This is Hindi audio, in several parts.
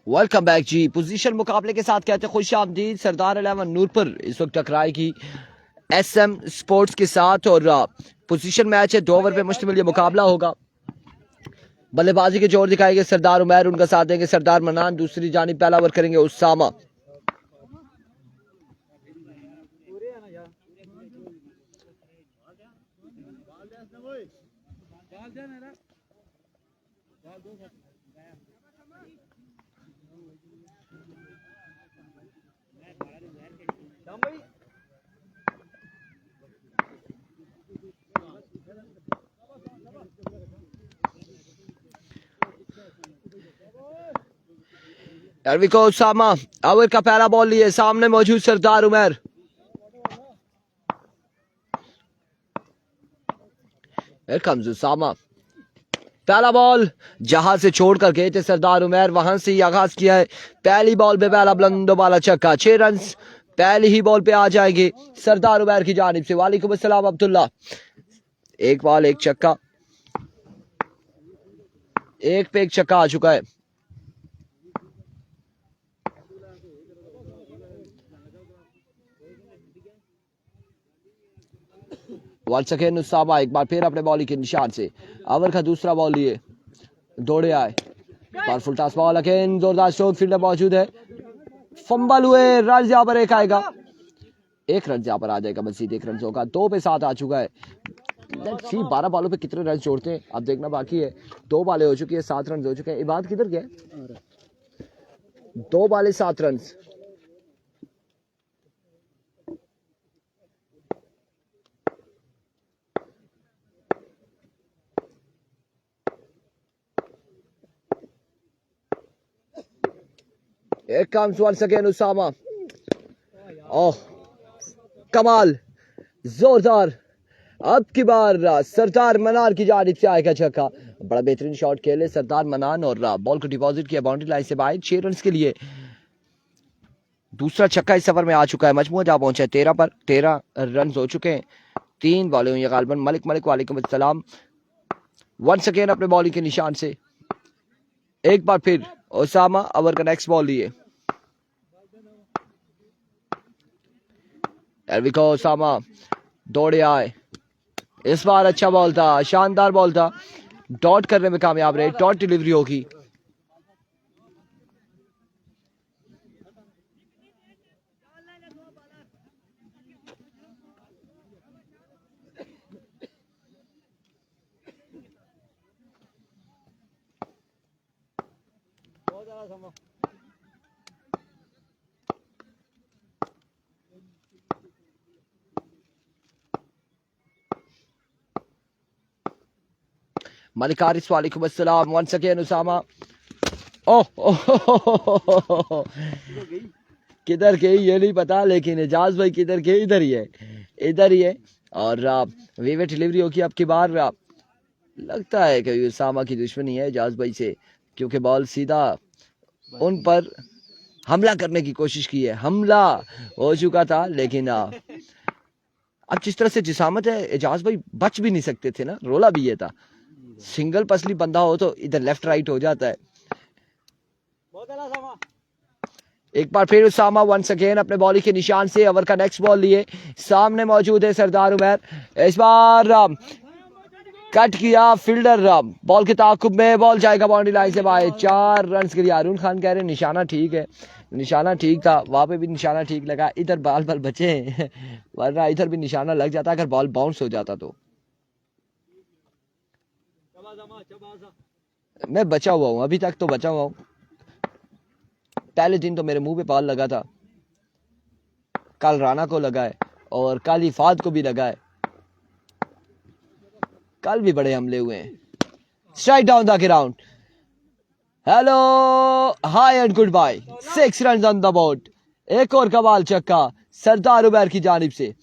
वेलकम बैक जी। पोजीशन मुकाबले के साथ कहते हैं खुश आमदीद। सरदार 11 नूरपुर इस वक्त टकराएगी एसएम स्पोर्ट्स के साथ और पोजीशन मैच है। 2 ओवर पे मुश्तमिल ये मुकाबला होगा। बल्लेबाजी के जोर दिखाएंगे सरदार उमैर, उनका साथ देंगे सरदार मनान। दूसरी जानिब पहला ओवर करेंगे उसामा। उसामा ओवर का पहला बॉल लिए, सामने मौजूद सरदार उमैर। उसामा पहला बॉल जहां से छोड़कर गए थे सरदार उमैर, वहां से ही आगाज किया है। पहली बॉल पे पहला बुलंदो वाला छक्का। 6 रन पहली ही बॉल पे आ जाएंगे सरदार उमैर की जानिब से। वालेकुम अस्सलाम अब्दुल्ला। एक बॉल एक छक्का, एक पे एक छक्का आ चुका है। वंस अगेन उसामा एक बार फिर अपने बॉलिंग के निशान से ओवर का दूसरा बॉल लिए दौड़े आए। पावरफुल टॉस बॉल अगेन, जोरदार स्ट्रोक, फील्डर मौजूद है। फंबल हुए, रन यहां पर एक आएगा। 1 रन यहां पर आ जाएगा, मजीद 1 रन होगा। 2 पे 7 आ चुका है। लेट्स सी 12 बॉलों पे कितने रन जोड़ते हैं अब देखना बाकी है। 2 बॉलें हो चुकी है, 7 रन हो चुके हैं। इबाद किधर गया? 2 बॉलें 7 रन। एक काम वंस अगेन उसामा। ओह कमाल, जोरदार। अब की बार सरदार मनान की जानिब से आएगा छक्का। बड़ा बेहतरीन शॉट खेले सरदार मनान और बॉल को डिपॉजिट किया बाउंड्री लाइन से बाहर। 6 रन के लिए दूसरा छक्का इस सफर में आ चुका है। मजमू जा पहुंचा है 13 पर। 13 रन हो चुके हैं। 3 बॉलें हुई गालबन। मलिक वालेकुम अस्सलाम। वंस अगेन अपने बॉलिंग के निशान से एक बार फिर उसामा ओवर का नेक्स्ट बॉल लिए। उसामा दौड़े आए। इस बार अच्छा बॉल था, शानदार बॉल था। डॉट करने में कामयाब रहे। डॉट डिलीवरी होगी। मलिक हारिस वालेकुम अस्सलाम। Once again Usama. ओह किधर गई ये नहीं पता, लेकिन एजाज भाई किधर गए? इधर ही है, इधर ही है। और वे डिलीवरी होगी आपकी बार। लगता है कि उसामा की दुश्मनी है एजाज भाई से, क्योंकि बॉल सीधा उन पर हमला करने की कोशिश की है। हमला हो चुका था, लेकिन अब जिस तरह से जिसामत है एजाज भाई बच भी नहीं सकते थे ना। रोला भी ये था, सिंगल पसली बंदा हो तो इधर लेफ्ट राइट हो जाता है। एक बार फिर उसामा वंस अगेन अपने बॉलिंग के निशान से ओवर का नेक्स्ट बॉल लिए। सामने मौजूद है सरदार उमैर। इस बार कट किया फील्डर बॉल के ताकुब में। बॉल जाएगा बाउंड्री लाइन से बाहर। 4 रन के लिए। अरुण खान कह रहे हैं निशाना ठीक है। निशाना ठीक था, वहां पे भी निशाना ठीक लगा। इधर बाल बचे वरना इधर भी निशाना लग जाता अगर बॉल बाउंस हो जाता तो। मैं बचा हुआ हूं, अभी तक तो बचा हुआ हूं। पहले दिन तो मेरे मुंह पे बाल लगा था, कल राना को लगा है और कल इफाद को भी लगा है। कल भी बड़े हमले हुए हैं। Strike down the ground. Hello hi and goodbye. 6 run on the board. एक और कमाल छक्का सरदार उमैर की जानिब से।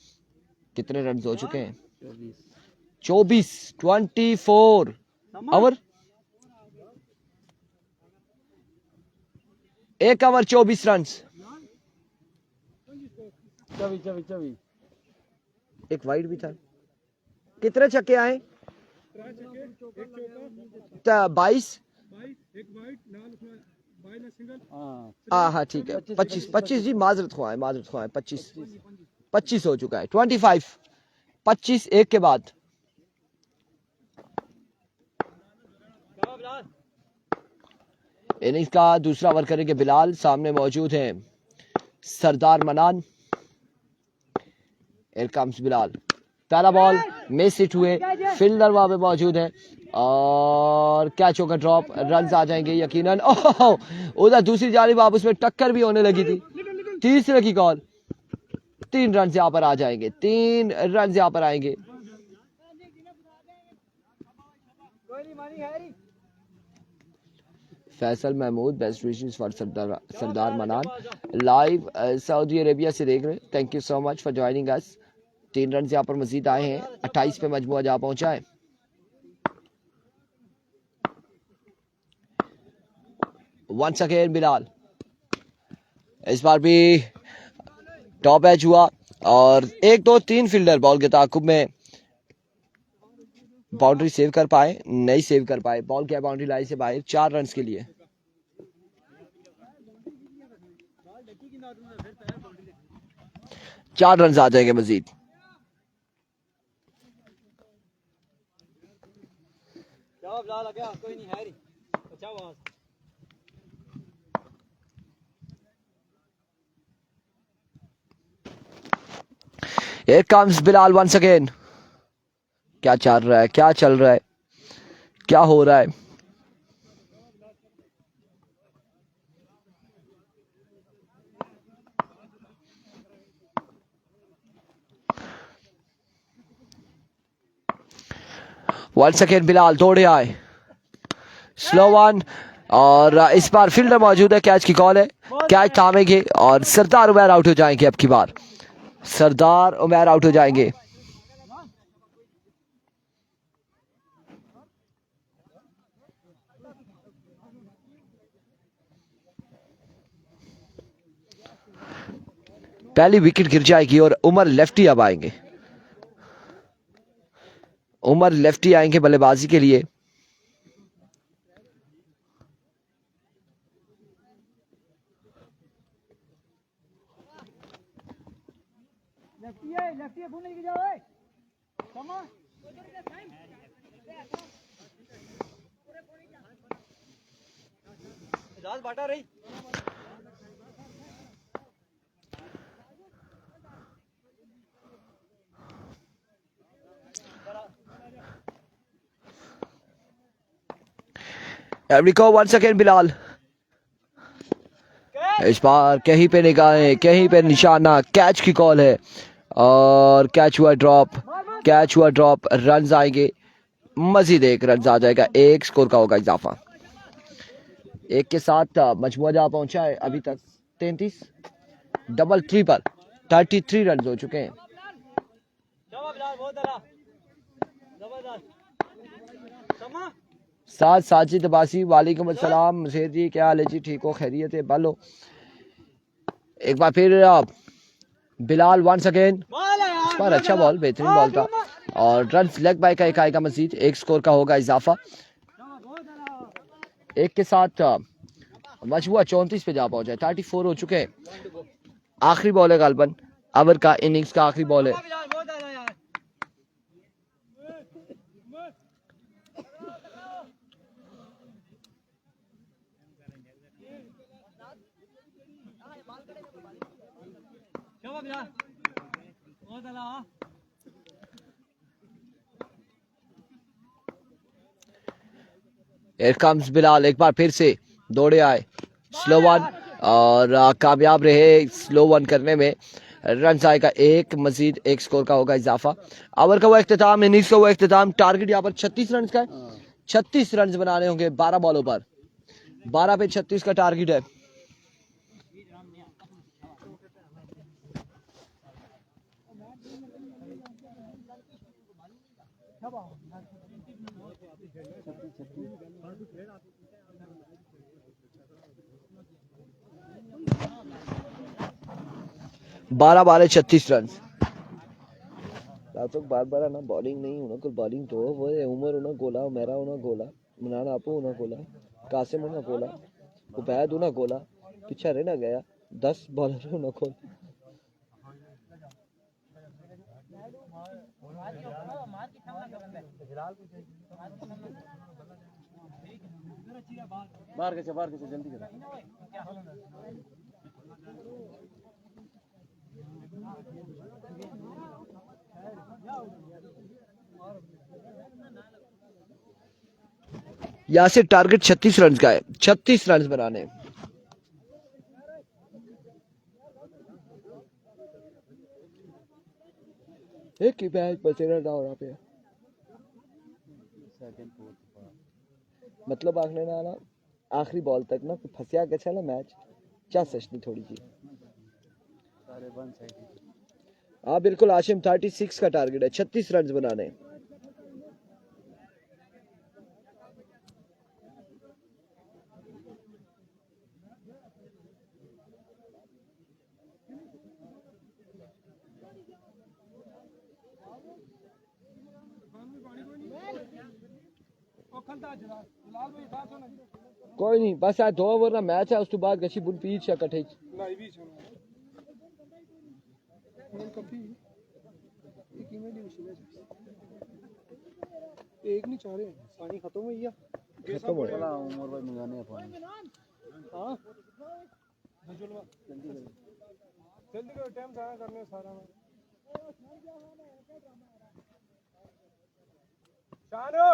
कितने रन हो चुके हैं? 24 ओवर। एक ओवर 24 रन। एक वाइड भी था। कितने छक्के आए? 22। हाँ ठीक है 25 जी माजरत खुआएं 25 हो चुका है 25 एक के बाद इनिंग्स का दूसरा ओवर करेंगे बिलाल सामने मौजूद हैं सरदार मनान Here comes बिलाल पहला बॉल मिस हिट हुए फील्डर वहां पे मौजूद है और कैच होगा ड्रॉप रन आ जाएंगे यकीनन ओह उधर दूसरी जानिब आप उसमें टक्कर भी होने लगी थी तीसरे की कॉल 3 रन यहाँ पर आ जाएंगे 3 रन यहाँ पर आएंगे Faisal Mahmood best wishes for Sardar Manan live Saudi Arabia से देख रहे हैं thank you so much for joining us 3 run यहाँ पर मजीद आए हैं 28 पे मजमुआ जा पहुंचा है वंस अगेन बिलाल इस बार भी टॉप एज हुआ और 1 2 3 फील्डर बॉल के ताकुब में बाउंड्री सेव कर पाए नहीं सेव कर पाए बॉल क्या बाउंड्री लाइन से बाहर 4 रन के लिए 4 रन आ जाएंगे मजीद कोई नहीं है Here comes Bilal once again क्या चल रहा है क्या चल रहा है क्या हो रहा है once again बिलाल दौड़े आए स्लो वन और इस बार फील्डर मौजूद है कैच की कॉल है कैच थामेंगे और सरदार उमैर आउट हो जाएंगे अब की बार सरदार उमैर आउट हो जाएंगे पहली विकेट गिर जाएगी और उमर लेफ्टी अब आएंगे उमर लेफ्टी आएंगे बल्लेबाजी के लिए बाटा रही एवरिको वंस अगेन बिलाल इस बार कहीं पे निगाहें कहीं पे निशाना कैच की कॉल है और कैच हुआ ड्रॉप रन आएंगे मजीद 1 रन आ जाएगा 1 स्कोर का होगा इजाफा 1 के साथ मजमुआ जा पहुंचा है अभी तक 33 डबल ट्रिपल 33 रन हो चुके हैं साथ साजिद अब्बासी वालेकुम अस्सलाम मुसेर जी क्या हाल है जी ठीक हो खैरियत है बालो एक बार फिर बिलाल वंस अगेन पर अच्छा बॉल बेहतरीन बॉल था और रन लेग बाय का एक आएगा मजीद 1 स्कोर का होगा इजाफा 1 के साथ मजमुआ 34 पे जा पहुंचा है 34 हो चुके हैं आखिरी बॉल है गालबन ओवर का इनिंग्स का आखिरी बॉल है Here comes बिलाल एक बार फिर से दौड़े आए स्लो वन और कामयाब रहे स्लो वन करने में रन आएगा 1 मजीद 1 स्कोर का होगा इजाफा ओवर का वो इख्तिताम इनिंग्स का वो इख्तिताम टारगेट यहाँ पर 36 रन का है 36 रन बनाने होंगे 12 बॉलों पर 12 पे 36 का टारगेट है बारह बारह 36 रन तो बार बार ना बॉलिंग नहीं होना कुल बॉलिंग तो वो उमर होना गोला मेरा होना गोला मनाना आपो होना गोला कासिम होना गोला वो बैद ना गोला पीछे रह ना गया 10 बॉलर ना खोल बाहर के जल्दी कर यहाँ से टारगेट 36 रन का है 36 रन बनाने एक ही मैच बचे रन आउट पे मतलब आखने ना आना आखिरी बॉल तक ना फंसिया के चला मैच क्या सचनी थोड़ी सी हाँ बिल्कुल आशिम 36 का टारगेट है 36 रन बनाने कोई नहीं बस आज 2 ओवर ना मैच है उसके बाद गशी बुन पीछ या कटे एक नहीं चाह रहे पानी खत्म हो गया खत्म हो गया उमर भाई मंगाने पानी हां जल्दी करो टाइम जाया करने सारा शानो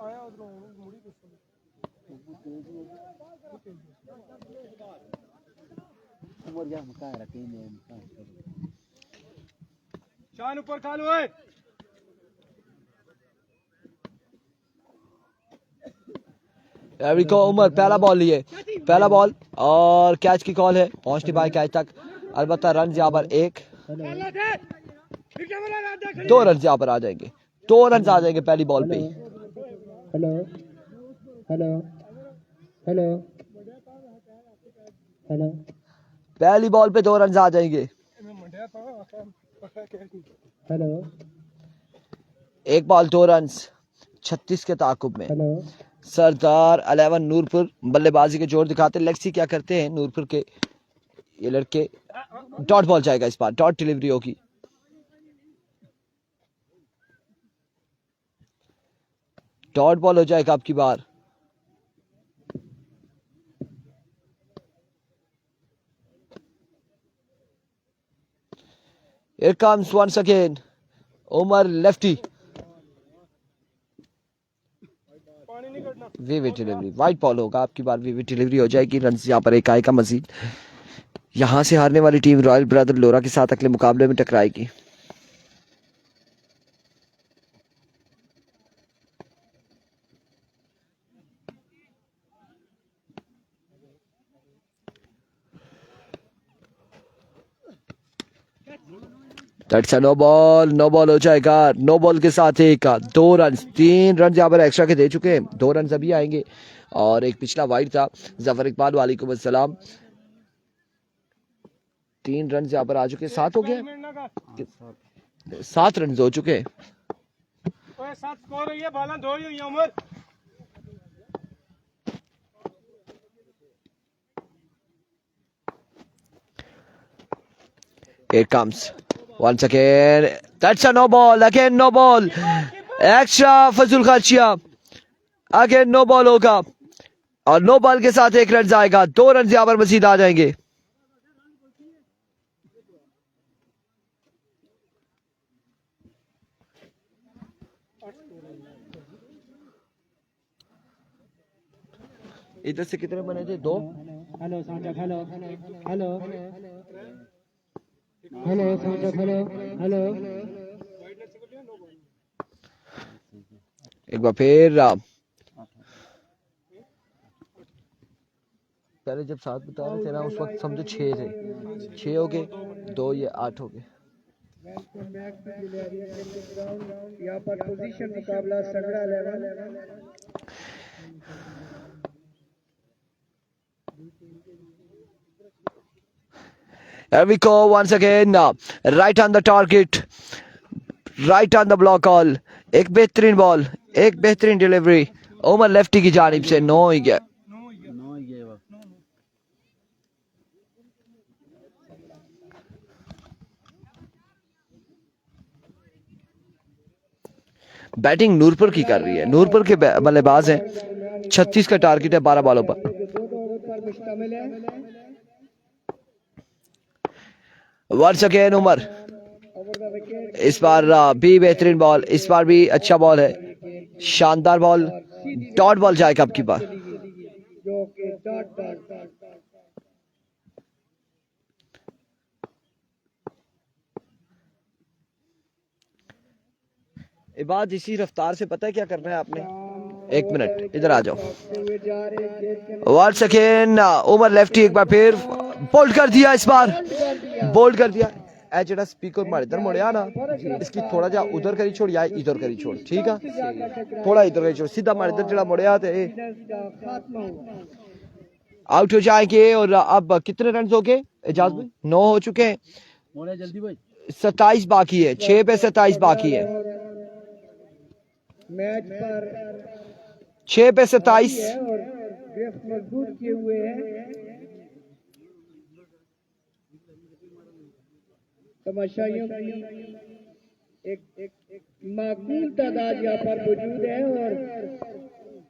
आया उधर मुड़ी कुछ उमर क्या मका रखे ने शान ऊपर खाल ओए एरिको उमर पहला बॉल लिए पहला बॉल और कैच की कॉल है पहुंच नहीं पाए कैच तक अलबत्ता रन यहाँ पर 1 2 रन यहाँ पर आ जाएंगे 2 रन आ जाएंगे पहली बॉल पे हेलो हेलो हेलो हेलो पहली बॉल पे 2 रन आ जाएंगे हेलो 1 बॉल 2 रन 36 के ताकुब में हेलो सरदार 11 नूरपुर बल्लेबाजी के जोर दिखाते लेक्सी क्या करते हैं नूरपुर के ये लड़के डॉट बॉल जाएगा इस बार डॉट डिलीवरी होगी डॉट बॉल हो जाएगा आपकी बार Here comes once again Omar lefty vivid delivery white ball होगा आपकी बार विविड डिलीवरी हो जाएगी रन यहाँ पर एक आएगा मजीद यहाँ से हारने वाली टीम रॉयल ब्रदर लोरा के साथ अगले मुकाबले में टकराएगी दैट्स अ नो बॉल हो जाएगा नो बॉल के साथ 2 रन 3 रन यहाँ पर एक्स्ट्रा के दे चुके हैं 2 रन अभी आएंगे और एक पिछला वाइड था जफर इकबाल वालेकुम अस्सलाम 3 रन यहाँ पर आ चुके 7 हो गए 7 रन हो चुके हैं 7 स्कोर हुई है बाला धोई हुई है Umar Here comes once again. That's a no ball. Again no ball. Extra फजूल खर्चिया. Again no ball होगा. और नो बॉल के साथ 1 रन आएगा 2 रन यहाँ पर मजीद आ जाएंगे इधर से कितने बने थे 2 हेलो सांचा हेलो हेलो हेलो सांचा हेलो हेलो एक बार फिर पहले जब 7 बता रहे थे ना उस वक्त समझो 6 थे 6 हो गए 2 ये 8 हो गए यहाँ पर पोजीशन मुकाबला सगड़ा level Here we go once again right on the target right on the block hole, एक बेहतरीन बॉल, एक बेहतरीन डिलीवरी उमर लेफ्टी की जानिब से। नो ही गया। नो ये वो बैटिंग नूरपुर की कर रही है। नूरपुर के बल्लेबाज हैं, 36 का टारगेट है 12 बॉलों पर। पर मुश्तमिल है। Once again Umar, over the wicket इस बार भी बेहतरीन बॉल, इस बार भी अच्छा बॉल है, शानदार बॉल, डॉट बॉल जाएगा अब की बार। जो कि डॉट बॉल। इबाद इसी रफ्तार से पता है क्या करना है आपने? एक मिनट इधर आ जाओ। हुए जा रहे गेट के वंस अगेन उमर लेफ्टी एक बार फिर बोल्ड कर दिया, इस बार बोल्ड कर दिया। ए जेड़ा स्पीकर मार इधर मुड़िया ना, इसकी थोड़ा जा उधर करी छोड़ या इधर करी छोड़, ठीक है? थोड़ा इधर करी छोड़, सीधा मार इधर जेड़ा मुड़िया थे का खात्मा हुआ। आउट हो जाएंगे। और अब कितने रन हो गए एजाज में? 9 हो चुके हैं, मोड़े जल्दी भाई। 27 बाकी है, 6 पे 27 बाकी है, मैच पर 6 पे 27। है और गिरफ्त मजबूत किए हुए हैं। तमाशाइयों की एक माकूल तादाद यहाँ पर मौजूद है और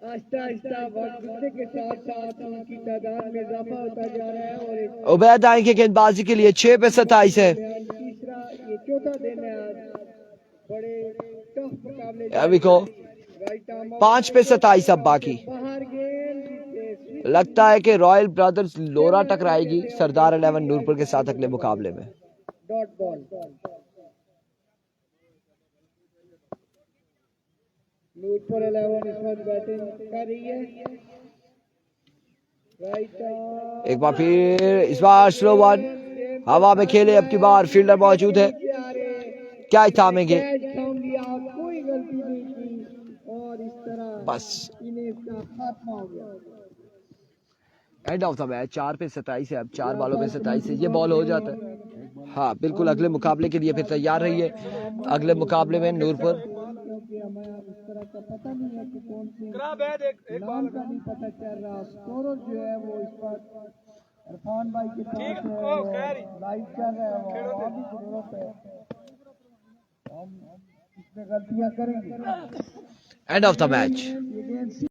आहिस्ता आहिस्ता वक्त गुजरने के साथ साथ उनकी तादाद में इजाफा होता जा रहा है। और एक उबैद आएंगे गेंदबाजी के लिए, 6 पे 27 है। तीसरा ये चौथा दिन है आज। बड़े टफ मुकाबले अभी को राइट आर्म 5 पे 27 अब बाकी। बाहर गेंद लगता है कि रॉयल ब्रदर्स लोरा टकराएगी सरदार 11 नूरपुर के साथ अगले मुकाबले में। Dot ball. नूरपुर 11 इस वक्त बैटिंग कर रही है। राइट आर्म एक बार फिर, इस बार स्लो वन, हवा में खेले अब की बार, फील्डर मौजूद है, क्या ही थामेंगे, कैच थाम लिया, कोई गलती नहीं की और इस तरह बस इन्हें इसका खात्मा हो गया। End of the match. 4 पे 27 है, अब 4 बॉलों पे 27 है, ये बॉल हो जाता है। हाँ बिल्कुल, अगले मुकाबले के लिए फिर तैयार रहिए। अगले मुकाबले में नूरपुर, क्योंकि हमें अब इस तरह का पता नहीं है कि कौन से करा बैद एक नाम का नहीं पता चल रहा। स्कोर जो है वो इस पर इरफान भाई के ठीक, साथ ओ, खैर ही। लाइव चल रहा है। वो और भी जरूरत है, हम इसमें गलतियां करेंगे। End of the match. ये गेंद